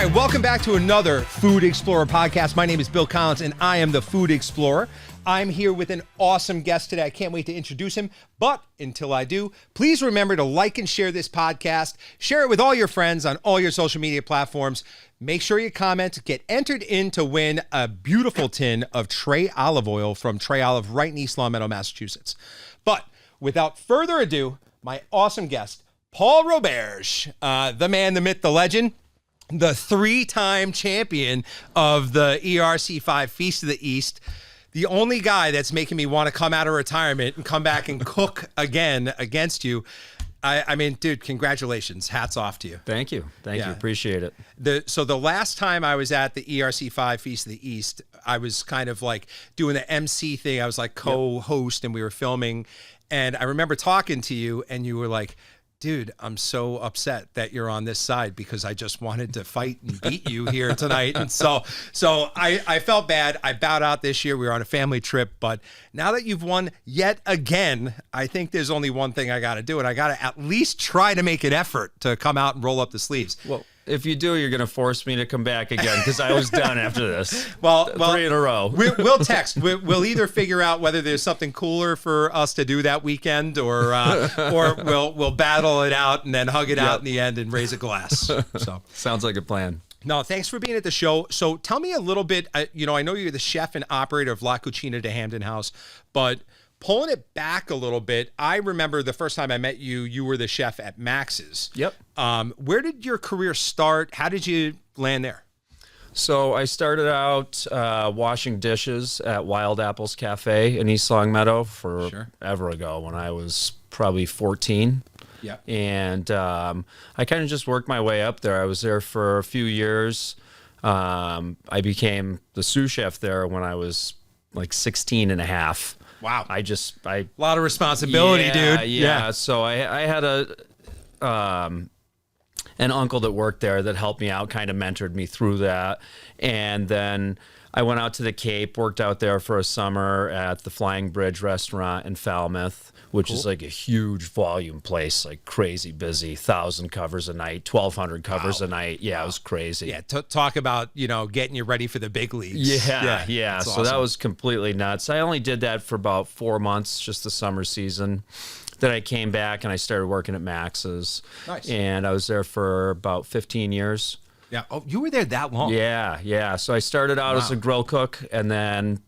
right, welcome back to another Food Explorer podcast. My name is Bill Collins, and I am the Food Explorer. I'm here with an awesome guest today. I can't wait to introduce him, but until I do, please remember to like and share this podcast. Share it with all your friends on all your social media platforms. Make sure you comment. Get entered in to win a beautiful tin of Trey olive oil from Trey Olive right in East Longmeadow, Massachusetts. But without further ado, my awesome guest, Paul Roberge, the man, the myth, the legend, the three-time champion of the ERC5 Feast of the East, the only guy that's making me want to come out of retirement and come back and cook again against you. I mean, dude, congratulations. Hats off to you. Thank you. Thank you. Appreciate it. So the last time I was at the ERC5 Feast of the East, I was kind of like doing the MC thing. I was like co-host and we were filming. And I remember talking to you and you were like, dude, I'm so upset that you're on this side because I just wanted to fight and beat you here tonight. And so I felt bad. I bowed out this year. We were on a family trip, but now that you've won yet again, I think there's only one thing I got to do. And I got to at least try to make an effort to come out and roll up the sleeves. Well, if you do, you're going to force me to come back again because I was done after this. Well, 3 in a row. We'll text. We'll either figure out whether there's something cooler for us to do that weekend, or we'll battle it out and then hug it out in the end and raise a glass. So sounds like a plan. No, thanks for being at the show. So tell me a little bit. I know you're the chef and operator of La Cucina de Hampden House, but pulling it back a little bit, I remember the first time I met you, you were the chef at Max's. Yep. Where did your career start? How did you land there? So I started out washing dishes at Wild Apples Cafe in East Longmeadow forever ago when I was probably 14. Yeah. And I kind of just worked my way up there. I was there for a few years. I became the sous chef there when I was like 16 and a half. Wow. A lot of responsibility, dude. Yeah. So I had an uncle that worked there that helped me out, kind of mentored me through that. And then I went out to the Cape, worked out there for a summer at the Flying Bridge restaurant in Falmouth, which is like a huge volume place, like crazy busy, 1,000 covers a night, 1,200 covers a night. Yeah, it was crazy. Yeah, talk about, getting you ready for the big leagues. Yeah. So awesome. that was completely nuts. I only did that for about 4 months, just the summer season. Then I came back and I started working at Max's. Nice. And I was there for about 15 years. Yeah. Oh, you were there that long? Yeah. So I started out as a grill cook and then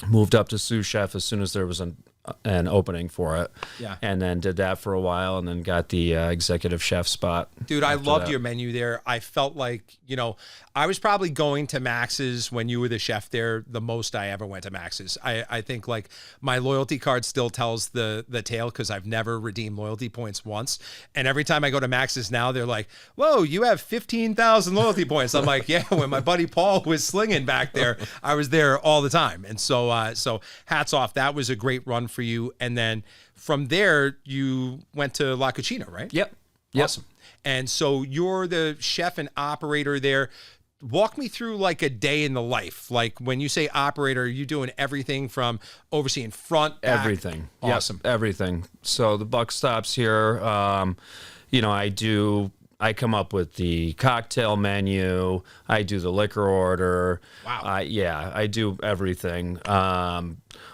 moved up to sous chef as soon as there was an opening for it. Yeah. And then did that for a while and then got the executive chef spot. Dude, I loved your menu there. I felt like, I was probably going to Max's when you were the chef there the most I ever went to Max's. I think like my loyalty card still tells the tale because I've never redeemed loyalty points once. And every time I go to Max's now, they're like, whoa, you have 15,000 loyalty points. I'm like, yeah, when my buddy Paul was slinging back there, I was there all the time. And so hats off. That was a great run for you. And then from there, you went to La Cucina, right? Yep. Awesome. And so you're the chef and operator there. Walk me through like a day in the life. Like when you say operator, are you doing everything from overseeing front, back? Everything. Awesome. Yep, everything. So the buck stops here. I come up with the cocktail menu. I do the liquor order. Wow. I do everything.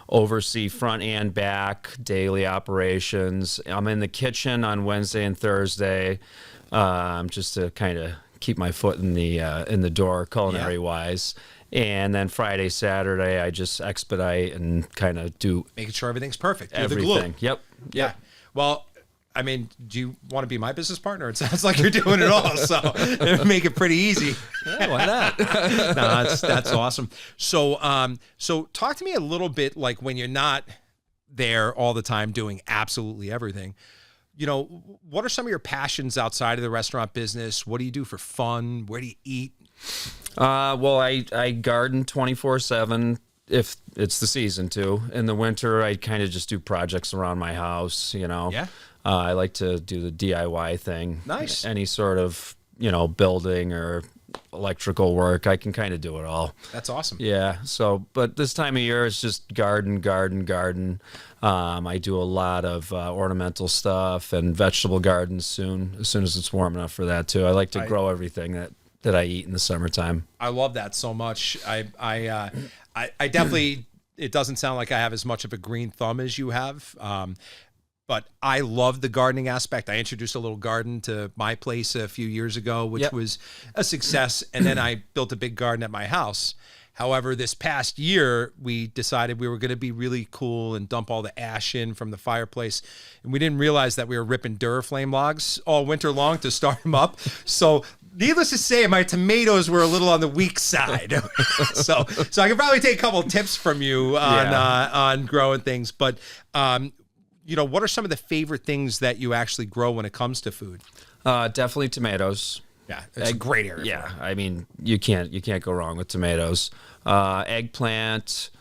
Oversee front and back, daily operations. I'm in the kitchen on Wednesday and Thursday, just to kind of keep my foot in the door culinary wise. And then Friday, Saturday, I just expedite and kind of do making sure everything's perfect. You're everything. the glue. Yep. Yeah. Well, I mean, do you want to be my business partner? It sounds like you're doing it all, so it'll make it pretty easy. Yeah, why not? No, that's awesome. So talk to me a little bit like when you're not there all the time doing absolutely everything. What are some of your passions outside of the restaurant business? What do you do for fun? Where do you eat? Well, I garden 24/7 if it's the season too. In the winter, I kind of just do projects around my house, Yeah. I like to do the DIY thing. Nice. Any sort of, building or electrical work. I can kind of do it all. That's awesome. Yeah. So, but this time of year, it's just garden. I do a lot of ornamental stuff and vegetable gardens as soon as it's warm enough for that too. I like to grow everything that I eat in the summertime. I love that so much. I definitely, it doesn't sound like I have as much of a green thumb as you have. But I love the gardening aspect. I introduced a little garden to my place a few years ago, which was a success. And then I built a big garden at my house. However, this past year, we decided we were going to be really cool and dump all the ash in from the fireplace. And we didn't realize that we were ripping Duraflame logs all winter long to start them up. So needless to say, my tomatoes were a little on the weak side. so I could probably take a couple of tips from you on growing things. But, what are some of the favorite things that you actually grow when it comes to food? Definitely tomatoes. Yeah, it's a great area. Yeah, I mean, you can't go wrong with tomatoes. Eggplant,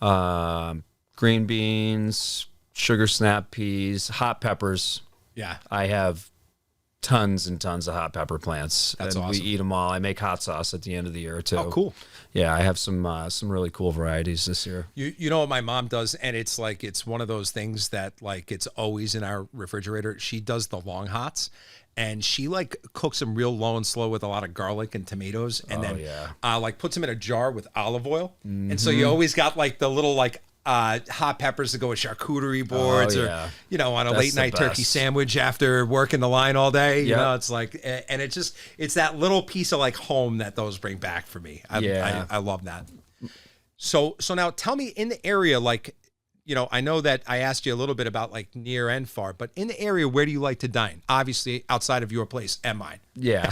green beans, sugar snap peas, hot peppers. Yeah, I have tons and tons of hot pepper plants. That's and awesome. We eat them all. I make hot sauce at the end of the year too. Oh, cool. Yeah, I have some really cool varieties this year. You know what my mom does, and it's like it's one of those things that like it's always in our refrigerator. She does the long hots, and she like cooks them real low and slow with a lot of garlic and tomatoes, and then like puts them in a jar with olive oil, and so you always got like the little like hot peppers to go with charcuterie boards or on a late night turkey sandwich after working the line all day. You know, it's like, and it's that little piece of like home that those bring back for me. I love that. So now tell me, in the area, like, I know that I asked you a little bit about like near and far, but in the area, where do you like to dine? Obviously outside of your place and mine. Yeah.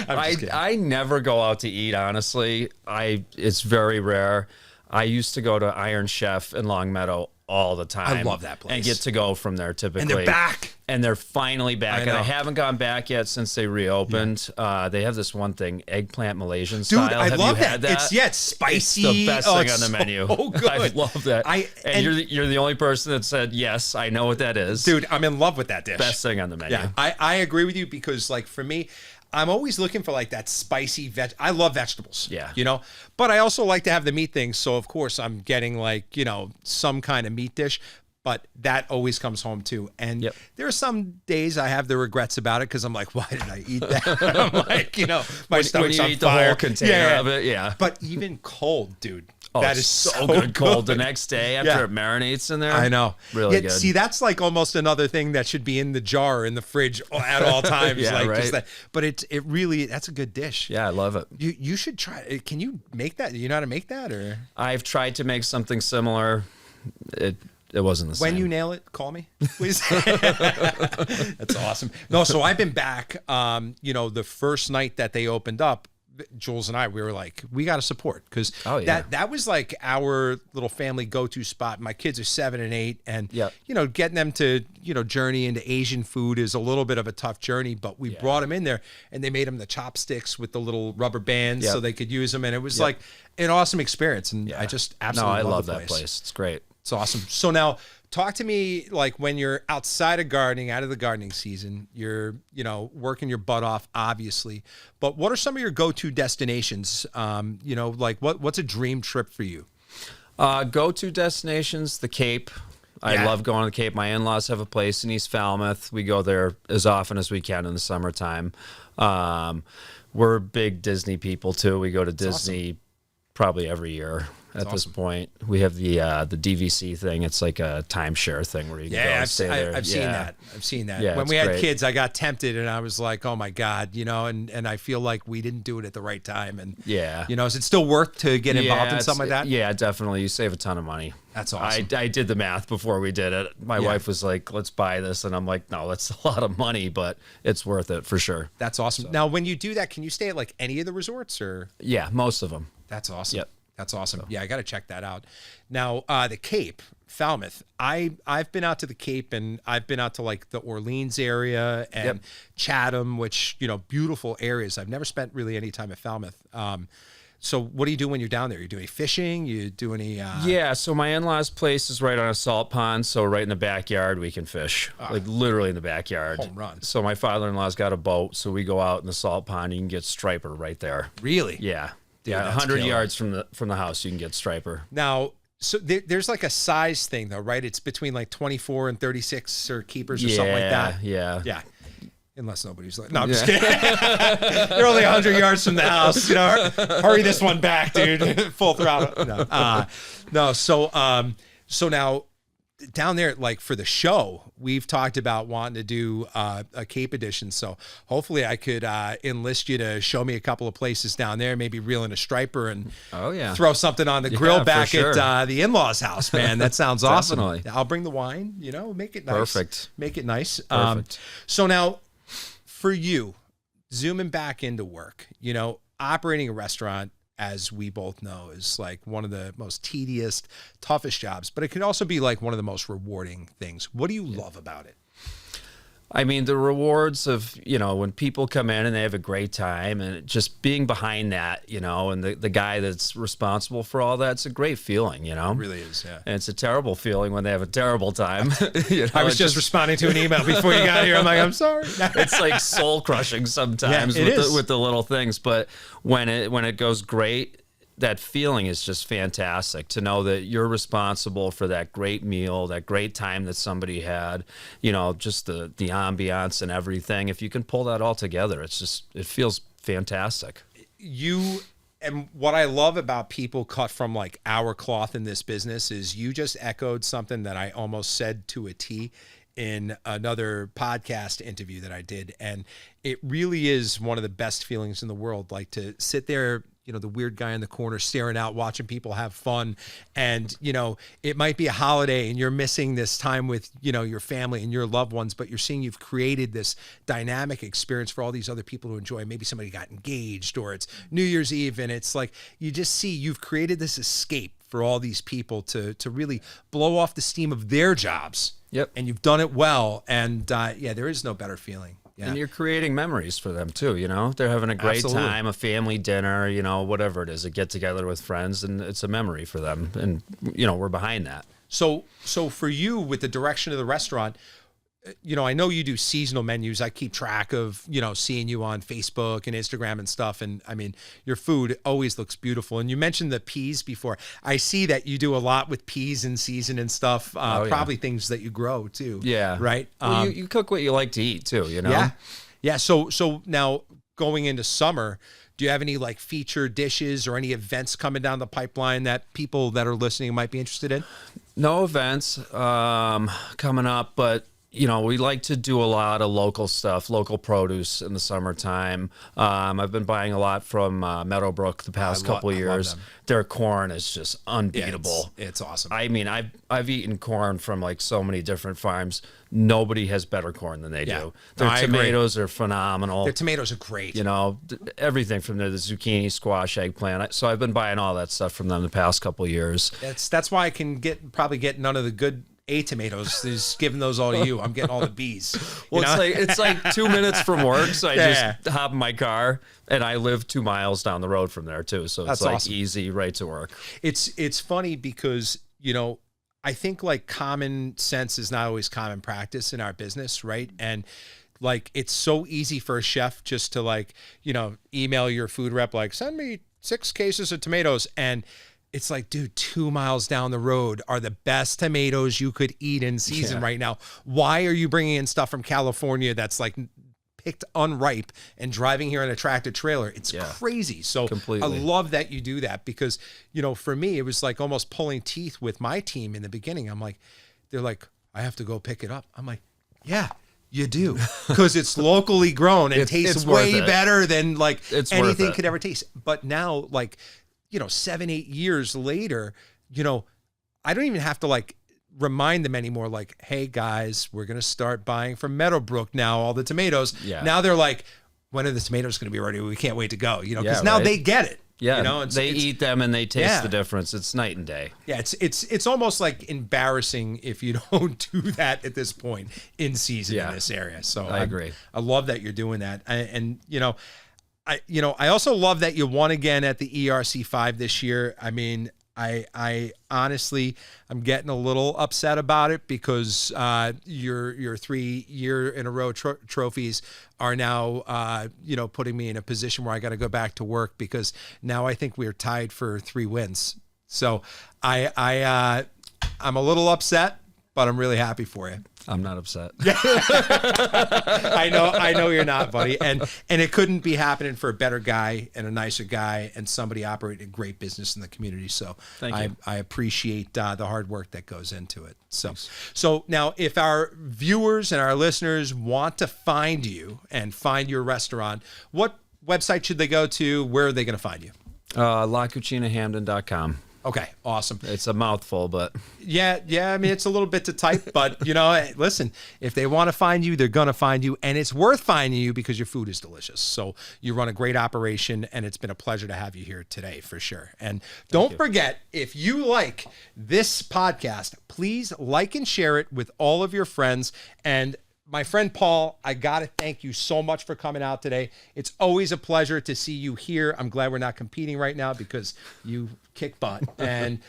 I never go out to eat, honestly. It's very rare. I used to go to Iron Chef in Longmeadow all the time. I love that place. And get to go from there typically. And they're back. And they're finally back. And I haven't gone back yet since they reopened. They have this one thing, eggplant Malaysian style. Dude, I have love you had that. It's spicy. It's the best thing on the menu. Oh, good. I love that. And you're the only person that said, yes, I know what that is. Dude, I'm in love with that dish. Best thing on the menu. Yeah, I agree with you because like for me, I'm always looking for like that spicy I love vegetables. Yeah. But I also like to have the meat things. So of course I'm getting like, some kind of meat dish, but that always comes home too. And there are some days I have the regrets about it because I'm like, why did I eat that? I'm like, my stomach's on fire. The whole container of it. Yeah. But even cold, dude. Oh, that is so good cold the next day after it marinates in there. I know. Really good. See, that's like almost another thing that should be in the jar in the fridge at all times. Just that. But it really, that's a good dish. Yeah, I love it. You should try it. Can you make that? You know how to make that? Or I've tried to make something similar. It wasn't the same. When you nail it, call me, please. That's awesome. No, so I've been back. The first night that they opened up, Jules and I, we were like, we got to support because that was like our little family go-to spot. My kids are 7 and 8, and getting them to journey into Asian food is a little bit of a tough journey. But we brought them in there, and they made them the chopsticks with the little rubber bands so they could use them, and it was like an awesome experience. And I just absolutely love that place. It's great. It's awesome. So now, talk to me like when you're outside of gardening, out of the gardening season, you're, working your butt off, obviously. But what are some of your go-to destinations? Like what's a dream trip for you? Go-to destinations, the Cape. I love going to the Cape. My in-laws have a place in East Falmouth. We go there as often as we can in the summertime. We're big Disney people too. We go to Disney probably every year. At this point, we have the DVC thing. It's like a timeshare thing where you can go and stay there. I've seen that. I've seen that. Yeah, when we had kids, I got tempted, and I was like, "Oh my god," and I feel like we didn't do it at the right time. And is it still worth to get involved in something like that? Yeah, definitely. You save a ton of money. That's awesome. I did the math before we did it. My wife was like, "Let's buy this," and I'm like, "No, that's a lot of money, but it's worth it for sure." That's awesome. So. Now, when you do that, can you stay at like any of the resorts or? Yeah, most of them. That's awesome. Yep. That's awesome. So. Yeah, I got to check that out. Now, the Cape, Falmouth. I've been out to the Cape, and I've been out to like the Orleans area and Chatham, which beautiful areas. I've never spent really any time at Falmouth. So what do you do when you're down there? You do any fishing? You do any? Yeah. So my in-laws' place is right on a salt pond. So right in the backyard, we can fish, like literally in the backyard. Home run. So my father-in-law's got a boat, so we go out in the salt pond. And you can get striper right there. Really? Yeah. Dude, 100 yards from the house, you can get striper. Now, so there's like a size thing though, right? It's between like 24 and 36 or keepers or something like that. Yeah. Unless nobody's like, no, I'm just kidding. You're only 100 yards from the house. You know, hurry this one back, dude. Full throttle. No. So now down there, like for the show, we've talked about wanting to do a Cape edition. So hopefully I could enlist you to show me a couple of places down there, maybe reel in a striper and throw something on the grill back at the in-laws house, man. That sounds awesome. Definitely. I'll bring the wine, you know, make it nice. Perfect. Make it nice. Perfect. So now for you, zooming back into work, you know, operating a restaurant, as we both know, is like one of the most tedious, toughest jobs, but it can also be like one of the most rewarding things. What do you love about it? I mean, the rewards of, you know, when people come in and they have a great time and just being behind that, you know, and the guy that's responsible for all that, it's a great feeling, you know? It really is, yeah. And it's a terrible feeling when they have a terrible time. You know, I was just responding to an email before you got here. I'm like, I'm sorry. It's like soul crushing sometimes with the little things, but when it goes great, that feeling is just fantastic to know that you're responsible for that great meal, that great time that somebody had, you know, just the ambiance and everything. If you can pull that all together, it feels fantastic. And what I love about people cut from like our cloth in this business is you just echoed something that I almost said to a T in another podcast interview that I did. And it really is one of the best feelings in the world, like to sit there, you know, the weird guy in the corner staring out, watching people have fun. And, you know, it might be a holiday and you're missing this time with, you know, your family and your loved ones, but you're seeing you've created this dynamic experience for all these other people to enjoy. Maybe somebody got engaged or it's New Year's Eve. And it's like, you just see you've created this escape for all these people to really blow off the steam of their jobs. Yep. And you've done it well. And there is no better feeling. Yeah. And you're creating memories for them too, you know? They're having a great time, a family dinner, you know, whatever it is, a get together with friends, and it's a memory for them. And, you know, we're behind that. So for you, with the direction of the restaurant, you know, I know you do seasonal menus. I keep track of, you know, seeing you on Facebook and Instagram and stuff. And I mean, your food always looks beautiful. And you mentioned the peas before. I see that you do a lot with peas in season and stuff. Probably things that you grow too. Yeah. Right. Well, you cook what you like to eat too, you know? Yeah. Yeah. So now going into summer, do you have any like feature dishes or any events coming down the pipeline that people that are listening might be interested in? No events coming up, but you know, we like to do a lot of local stuff, local produce in the summertime. I've been buying a lot from Meadowbrook the past couple of years. Their corn is just unbeatable. Yeah, it's awesome. I mean, I've eaten corn from like so many different farms. Nobody has better corn than they do. Their tomatoes are phenomenal. Their tomatoes are great. You know, everything from the zucchini, squash, eggplant. So I've been buying all that stuff from them the past couple of years. That's why I can probably get none of the good tomatoes. Is giving those all to you. I'm getting all the B's. Well, it's like 2 minutes from work, so I just hop in my car, and I live 2 miles down the road from there too. So it's like awesome. Easy, right to work. It's funny because, you know, I think like common sense is not always common practice in our business, right? And like it's so easy for a chef just to like, you know, email your food rep like, send me 6 cases of tomatoes, and it's like, dude, 2 miles down the road are the best tomatoes you could eat in season right now. Why are you bringing in stuff from California that's like picked unripe and driving here in a tractor trailer? It's crazy. So completely. I love that you do that because, you know, for me, it was like almost pulling teeth with my team in the beginning. I'm like, they're like, I have to go pick it up. I'm like, yeah. You do, because it's locally grown and tastes way better than like anything could ever taste. But now, like, you know, 7-8 years later, you know, I don't even have to like remind them anymore. Like, hey guys, we're going to start buying from Meadowbrook now, all the tomatoes. Yeah. Now they're like, when are the tomatoes going to be ready? We can't wait to go, you know, because now they get it. Yeah. You know, they eat them and they taste the difference. It's night and day. Yeah. It's almost like embarrassing if you don't do that at this point in season in this area. So I agree. I love that you're doing that. And you know, I also love that you won again at the ERC5 this year. I mean, I honestly, I'm getting a little upset about it because your 3 year in a row trophies are now, you know, putting me in a position where I got to go back to work because now I think we're tied for 3 wins. So I'm a little upset, but I'm really happy for you. I'm not upset. I know you're not, buddy. And it couldn't be happening for a better guy and a nicer guy and somebody operating a great business in the community. So Thank you. I appreciate the hard work that goes into it. So now if our viewers and our listeners want to find you and find your restaurant, what website should they go to? Where are they going to find you? LaCucinaHampden.com. Okay, awesome. It's a mouthful, but Yeah. I mean, it's a little bit to type, but hey, listen, if they want to find you, they're going to find you, and it's worth finding you because your food is delicious. So you run a great operation, and it's been a pleasure to have you here today for sure. And don't forget, if you like this podcast, please like and share it with all of your friends. And my friend Paul, I got to thank you so much for coming out today. It's always a pleasure to see you here. I'm glad we're not competing right now because you kick butt. And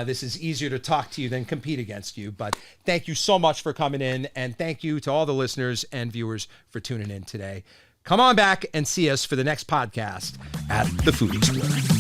this is easier to talk to you than compete against you. But thank you so much for coming in. And thank you to all the listeners and viewers for tuning in today. Come on back and see us for the next podcast at The Food Explorer.